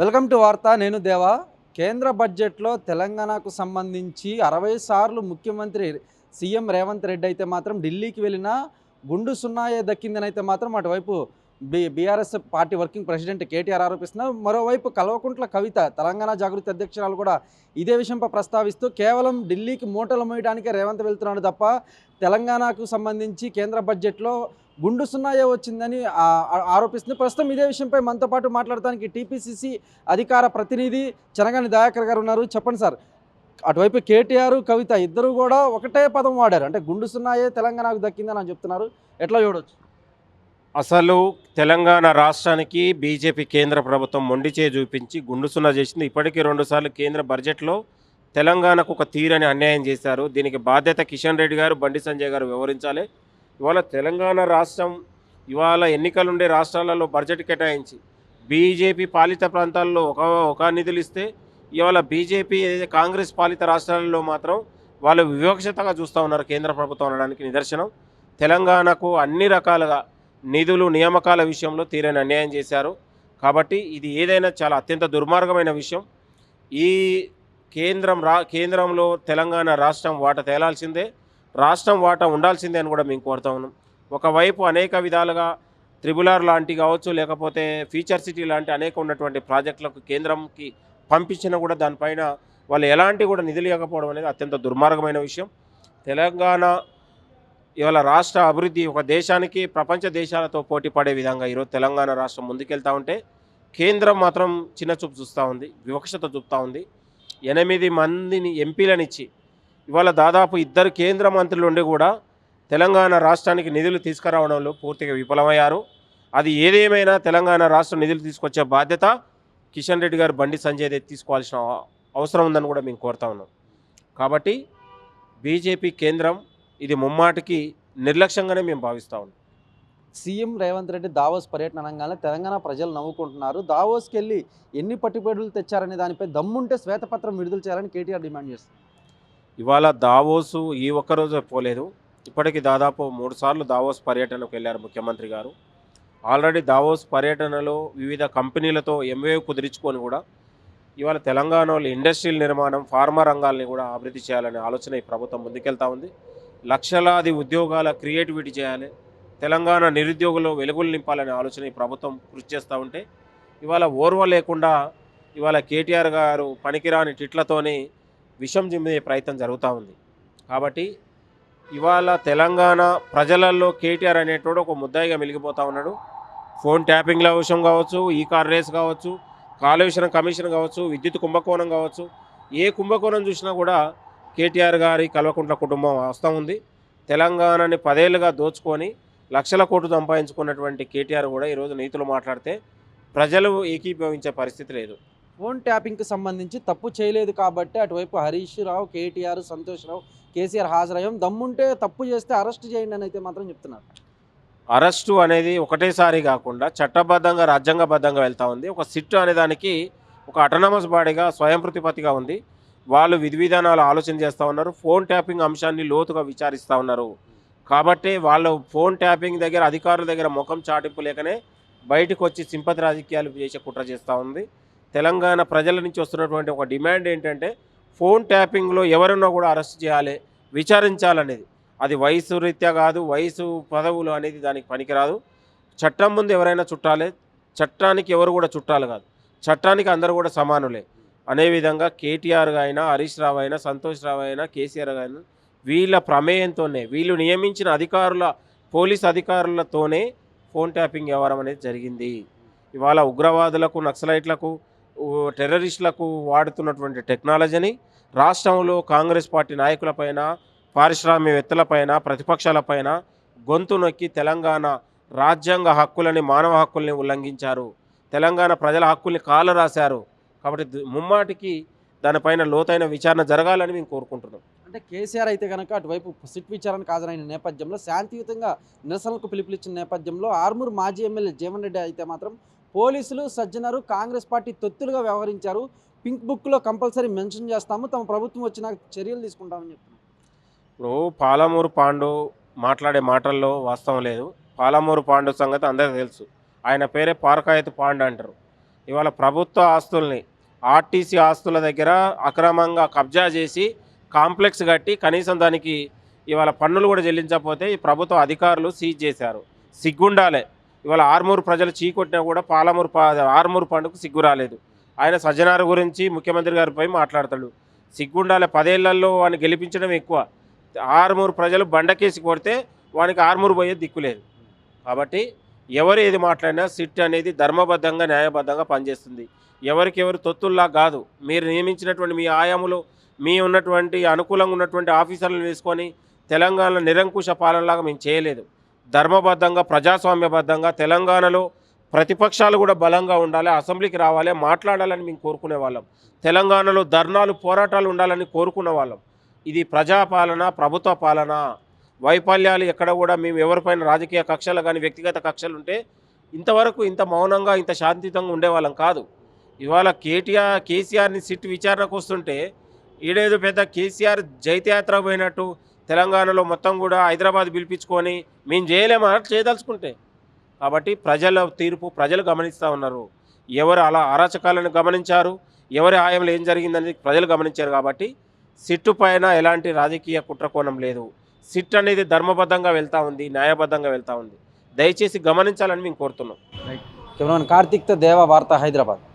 Welcome to వార్త. నేను దేవా. కేంద్ర బడ్జెట్లో తెలంగాణకు సంబంధించి 60 సార్లు ముఖ్యమంత్రి సీఎం రేవంత్ రెడ్డి అయితే మాత్రం ఢిల్లీకి వెళ్ళినా గుండు సున్నాయే దక్కిందనైతే మాత్రం అటువైపు BRS party working president KTR ఆరోపిస్తున్నారు. మరోవైపు కల్వకుంట్ల కవిత తెలంగాణ జాగృతి అధ్యక్షురాలు కూడా ఇదే విషయంపై ప్రస్తావిస్తూ కేవలం ఢిల్లీకి మూటలు మోయడానికే రేవంత్ వెళ్తున్నాడు తప్ప తెలంగాణకు సంబంధించి కేంద్ర బడ్జెట్లో గుండు సున్నాయే వచ్చిందని ఆరోపిస్తుంది. ప్రస్తుతం ఇదే విషయంపై మనతో పాటు మాట్లాడడానికి టీపీసీసీ అధికార ప్రతినిధి చెనగాని దయాకర్ గారు ఉన్నారు. చెప్పండి సార్, అటువైపు కేటీఆర్ కవిత ఇద్దరు కూడా ఒకటే పదం వాడారు, అంటే గుండు సున్నాయే తెలంగాణకు దక్కిందని అని చెప్తున్నారు. ఎట్లా చూడవచ్చు? అసలు తెలంగాణ రాష్ట్రానికి బీజేపీ కేంద్ర ప్రభుత్వం మొండిచే చూపించి గుండు సున్నా చేసింది. ఇప్పటికీ 2 సార్లు కేంద్ర బడ్జెట్లో తెలంగాణకు ఒక తీరని అన్యాయం చేశారు. దీనికి బాధ్యత కిషన్ రెడ్డి గారు, బండి సంజయ్ గారు వివరించాలి. ఇవాళ తెలంగాణ రాష్ట్రం ఇవాళ ఎన్నికలుండే రాష్ట్రాలలో బడ్జెట్ కేటాయించి బీజేపీ పాలిత ప్రాంతాల్లో ఒక నిధులు ఇస్తే ఇవాళ బీజేపీ కాంగ్రెస్ పాలిత రాష్ట్రాలలో మాత్రం వాళ్ళు వివక్షతగా చూస్తూ ఉన్నారు. కేంద్ర ప్రభుత్వం అనడానికి నిదర్శనం. తెలంగాణకు అన్ని రకాలుగా నిధులు నియామకాల విషయంలో తీరని అన్యాయం చేశారు. కాబట్టి ఇది ఏదైనా చాలా అత్యంత దుర్మార్గమైన విషయం. ఈ కేంద్రంలో తెలంగాణ రాష్ట్రం వాటా తేలాల్సిందే, రాష్ట్రం వాటా ఉండాల్సిందే అని కూడా మేము కోరుతా ఉన్నాం. ఒకవైపు అనేక విధాలుగా త్రిబుల్ ఆర్ లాంటి కావచ్చు, లేకపోతే ఫ్యూచర్ సిటీ లాంటి అనేక ఉన్నటువంటి ప్రాజెక్టులకు కేంద్రంకి పంపించినా కూడా దానిపైన వాళ్ళు ఎలాంటి కూడా నిధులు ఇవ్వకపోవడం అనేది అత్యంత దుర్మార్గమైన విషయం. తెలంగాణ ఇవాళ రాష్ట్ర అభివృద్ధి ఒక దేశానికి ప్రపంచ దేశాలతో పోటీ పడే విధంగా ఈరోజు తెలంగాణ రాష్ట్రం ముందుకెళ్తూ ఉంటే కేంద్రం మాత్రం చిన్నచూపు చూస్తూ ఉంది, వివక్షత చూపుతూ ఉంది. 8 మందిని ఎంపీలనిచ్చి ఇవాళ దాదాపు 2 కేంద్ర మంత్రులు ఉండి కూడా తెలంగాణ రాష్ట్రానికి నిధులు తీసుకురావడంలో పూర్తిగా విఫలమయ్యారు. అది ఏదేమైనా తెలంగాణ రాష్ట్రం నిధులు తీసుకొచ్చే బాధ్యత కిషన్ రెడ్డి గారు, బండి సంజయ్ తీసుకోవాల్సిన అవసరం ఉందని కూడా మేము కోరుతా ఉన్నాం. కాబట్టి బీజేపీ కేంద్రం ఇది ముమ్మాటికి నిర్లక్ష్యంగానే మేము భావిస్తూ ఉన్నాం. సీఎం రేవంత్ రెడ్డి దావోస్ పర్యటన అనగానే తెలంగాణ ప్రజలు నవ్వుకుంటున్నారు. దావోస్కి వెళ్ళి ఎన్ని పట్టుబడులు తెచ్చారనే దానిపై దమ్ముంటే శ్వేతపత్రం విడుదల చేయాలని కేటీఆర్ డిమాండ్ చేస్తారు. ఇవాళ దావోసు ఈ ఒక్కరోజే పోలేదు. ఇప్పటికి దాదాపు 3 సార్లు దావోస్ పర్యటనకు వెళ్ళారు ముఖ్యమంత్రి గారు. ఆల్రెడీ దావోస్ పర్యటనలో వివిధ కంపెనీలతో ఎంఓయూ కుదిరించుకొని కూడా ఇవాళ తెలంగాణలో ఇండస్ట్రియల్ నిర్మాణం, ఫార్మా రంగాల్ని కూడా అభివృద్ధి చేయాలనే ఆలోచన ఈ ప్రభుత్వం ముందుకెళ్తా ఉంది. లక్షలాది ఉద్యోగాల క్రియేటివిటీ చేయాలి, తెలంగాణ నిరుద్యోగులు వెలుగులు నింపాలనే ఆలోచన ఈ ప్రభుత్వం కృషి చేస్తూ ఉంటే ఇవాళ ఓర్వ లేకుండా ఇవాళ కేటీఆర్ గారు పనికిరాని టిట్లతోని విషం జిమ్మే ప్రయత్నం జరుగుతూ ఉంది. కాబట్టి ఇవాళ తెలంగాణ ప్రజలలో కేటీఆర్ అనేటోడు ఒక ముద్దాయిగా మెలిగిపోతూ ఉన్నాడు. ఫోన్ ట్యాపింగ్ల విషయం కావచ్చు, ఈ కార్ రేస్ కావచ్చు, కాలుష్యం కమిషన్ కావచ్చు, విద్యుత్ కుంభకోణం కావచ్చు, ఏ కుంభకోణం చూసినా కూడా కేటీఆర్ గారి కల్వకుంట్ల కుటుంబం వస్తూ ఉంది. తెలంగాణని 10 ఏళ్ళుగా దోచుకొని లక్షల కోట్లు సంపాదించుకున్నటువంటి కేటీఆర్ కూడా ఈరోజు నీతులు మాట్లాడితే ప్రజలు ఏకీభవించే పరిస్థితి లేదు. ఫోన్ ట్యాపింగ్కి సంబంధించి తప్పు చేయలేదు కాబట్టి అటువైపు హరీష్ రావు, కేటీఆర్, సంతోష్ రావు, కేసీఆర్ హాజరయ్యాం, దమ్ముంటే తప్పు చేస్తే అరెస్ట్ చేయండి అని అయితే మాత్రం చెప్తున్నారు. అరెస్టు అనేది ఒకటేసారి కాకుండా చట్టబద్ధంగా రాజ్యాంగబద్ధంగా వెళ్తూ ఉంది. ఒక సిట్ అనే దానికి ఒక అటానమస్ బాడీగా స్వయం ప్రతిపత్తిగా ఉంది. వాళ్ళు విధి విధానాలు ఆలోచన చేస్తూ ఉన్నారు. ఫోన్ ట్యాపింగ్ అంశాన్ని లోతుగా విచారిస్తూ ఉన్నారు. కాబట్టి వాళ్ళు ఫోన్ ట్యాపింగ్ దగ్గర అధికారుల దగ్గర ముఖం చాటింపు లేకనే బయటకు వచ్చి సింపతి రాజకీయాలు చేసే కుట్ర చేస్తూ ఉంది. తెలంగాణ ప్రజల నుంచి వస్తున్నటువంటి ఒక డిమాండ్ ఏంటంటే ఫోన్ ట్యాపింగ్లో ఎవరున్నా కూడా అరెస్ట్ చేయాలి, విచారించాలనేది. అది వయసు రీత్యా కాదు, వయసు పదవులు అనేది దానికి పనికిరాదు. చట్టం ముందు ఎవరైనా చుట్టాలే, చట్టానికి ఎవరు కూడా చుట్టాలు కాదు, చట్టానికి అందరూ కూడా సమానులే అనే విధంగా కేటీఆర్ అయినా, హరీష్ రావు అయినా, సంతోష్ రావు అయినా, కేసీఆర్ అయినా వీళ్ళ ప్రమేయంతోనే, వీళ్ళు నియమించిన పోలీస్ అధికారులతోనే ఫోన్ ట్యాపింగ్ వ్యవహారం అనేది జరిగింది. ఇవాళ ఉగ్రవాదులకు, నక్సలైట్లకు, టెర్రరిస్టులకు వాడుతున్నటువంటి టెక్నాలజీని రాష్ట్రంలో కాంగ్రెస్ పార్టీ నాయకులపైన, పారిశ్రామికవేత్తలపైన, ప్రతిపక్షాలపైన గొంతు నొక్కి తెలంగాణ రాజ్యాంగ హక్కులని, మానవ హక్కుల్ని ఉల్లంఘించారు. తెలంగాణ ప్రజల హక్కుల్ని కాలరాశారు. కాబట్టి ముమ్మాటికి దానిపైన లోతైన విచారణ జరగాలని మేము కోరుకుంటున్నాం. అంటే కేసీఆర్ అయితే కనుక అటువైపు సిట్ విచారణకు హాజరైన నేపథ్యంలో, శాంతియుతంగా నిరసనలకు పిలుపునిచ్చిన నేపథ్యంలో ఆర్మూర్ మాజీ ఎమ్మెల్యే జీవన్ రెడ్డి అయితే మాత్రం పోలీసులు, సజ్జనరు, కాంగ్రెస్ పార్టీ తొత్తులుగా వ్యవహరించారు, పింక్ బుక్లో కంపల్సరీ మెన్షన్ చేస్తాము, తమ ప్రభుత్వం వచ్చిన చర్యలు తీసుకుంటామని చెప్తున్నారు. ఇప్పుడు పాలమూరు పాండు మాట్లాడే మాటల్లో వాస్తవం లేదు. పాలమూరు పాండు సంగతి అందరికీ తెలుసు. ఆయన పేరే పార్కాయత్ పాండు అంటారు. ఇవాళ ప్రభుత్వ ఆస్తుల్ని ఆర్టీసీ ఆస్తుల దగ్గర అక్రమంగా కబ్జా చేసి కాంప్లెక్స్ కట్టి కనీసం దానికి ఇవాళ పన్నులు కూడా చెల్లించకపోతే ఈ ప్రభుత్వ అధికారులు సీజ్ చేశారు. సిగ్గుండాలే. ఇవాళ ఆర్మూరు ప్రజలు చీకొట్టినా కూడా ఆర్మూరు పండుగకు సిగ్గు రాలేదు. ఆయన సజ్జనార్ గురించి ముఖ్యమంత్రి గారిపై మాట్లాడతాడు. సిగ్గుండాలే. 10 ఏళ్లలో వాడిని గెలిపించడం ఎక్కువ. ఆర్మూరు ప్రజలు బండకేసి కొడితే వానికి ఆర్మూరు పోయే దిక్కులేదు. కాబట్టి ఎవరు ఏది మాట్లాడినా సిట్ అనేది ధర్మబద్ధంగా న్యాయబద్ధంగా పనిచేస్తుంది. ఎవరికెవరు తొత్తుల్లా కాదు. మీరు నియమించినటువంటి మీ ఆయాములు మీ ఉన్నటువంటి అనుకూలంగా ఉన్నటువంటి ఆఫీసర్లను వేసుకొని తెలంగాణలో నిరంకుశ పాలనలాగా మేము చేయలేదు. ధర్మబద్ధంగా ప్రజాస్వామ్యబద్ధంగా తెలంగాణలో ప్రతిపక్షాలు కూడా బలంగా ఉండాలి, అసెంబ్లీకి రావాలి, మాట్లాడాలని మేము కోరుకునే వాళ్ళం. తెలంగాణలో ధర్నాలు పోరాటాలు ఉండాలని కోరుకునే వాళ్ళం. ఇది ప్రజాపాలన, ప్రభుత్వ పాలన. వైఫల్యాలు ఎక్కడ కూడా మేము ఎవరిపైన రాజకీయ కక్షలు కానీ వ్యక్తిగత కక్షలు ఉంటే ఇంతవరకు ఇంత మౌనంగా ఇంత శాంతియుతంగా ఉండేవాళ్ళం కాదు. ఇవాళ కేసీఆర్ని సిట్ విచారణకు వస్తుంటే ఈడేదో పెద్ద కేసీఆర్ జైత్యాత్ర పోయినట్టు తెలంగాణలో మొత్తం కూడా హైదరాబాద్ పిలిపించుకొని మేము చేయలేమని చేయదలుచుకుంటే. కాబట్టి ప్రజల తీర్పు ప్రజలు గమనిస్తూ ఉన్నారు. ఎవరు అలా అరాచకాలను గమనించారు, ఎవరి హాయంలో ఏం జరిగిందనేది ప్రజలు గమనించారు. కాబట్టి సిట్టు పైన ఎలాంటి రాజకీయ కుట్రకోణం లేదు. సిట్ అనేది ధర్మబద్ధంగా వెళ్తూ ఉంది, న్యాయబద్ధంగా వెళ్తూ ఉంది. దయచేసి గమనించాలని మేము కోరుతున్నాం. కెమెరామెన్ కార్తీక్తో దేవా, వార్తా, హైదరాబాద్.